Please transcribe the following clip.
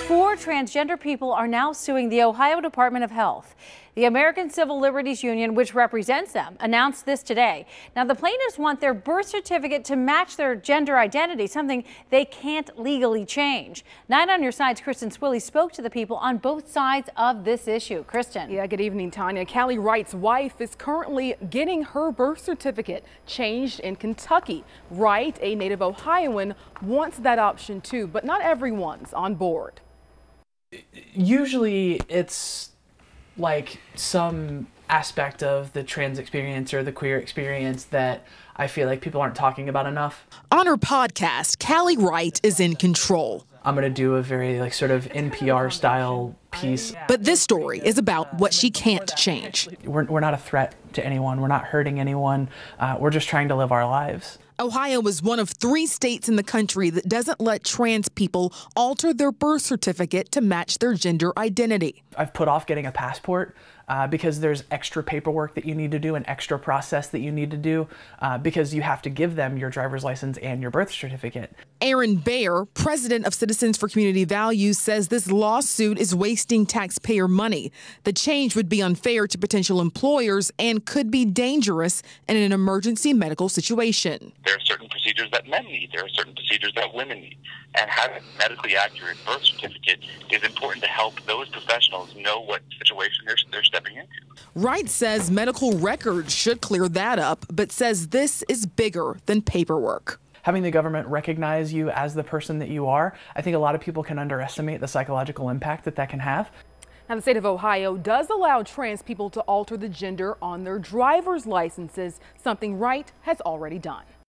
4 transgender people are now suing the Ohio Department of Health. The American Civil Liberties Union, which represents them, announced this today. Now, the plaintiffs want their birth certificate to match their gender identity, something they can't legally change. 9 on Your Side's Kristen Swilley spoke to the people on both sides of this issue. Kristen. Yeah, good evening, Tanya. Callie Wright's wife is currently getting her birth certificate changed in Kentucky. Wright, a native Ohioan, wants that option too, but not everyone's on board. Usually it's like some aspect of the trans experience or the queer experience that I feel like people aren't talking about enough. On her podcast, Callie Wright is in control. I'm going to do a very sort of NPR style piece. But this story is about what she can't change. We're not a threat to anyone. We're not hurting anyone. We're just trying to live our lives. Ohio is one of 3 states in the country that doesn't let trans people alter their birth certificate to match their gender identity. I've put off getting a passport because there's extra paperwork that you need to do, an extra process that you need to do because you have to give them your driver's license and your birth certificate. Aaron Baer, president of Citizens for Community Values, says this lawsuit is wasting taxpayer money. The change would be unfair to potential employers and could be dangerous in an emergency medical situation. There are certain procedures that men need. There are certain procedures that women need. And having a medically accurate birth certificate is important to help those professionals know what situation they're stepping into. Wright says medical records should clear that up, but says this is bigger than paperwork. Having the government recognize you as the person that you are, I think a lot of people can underestimate the psychological impact that can have. Now, the state of Ohio does allow trans people to alter the gender on their driver's licenses, something Wright has already done.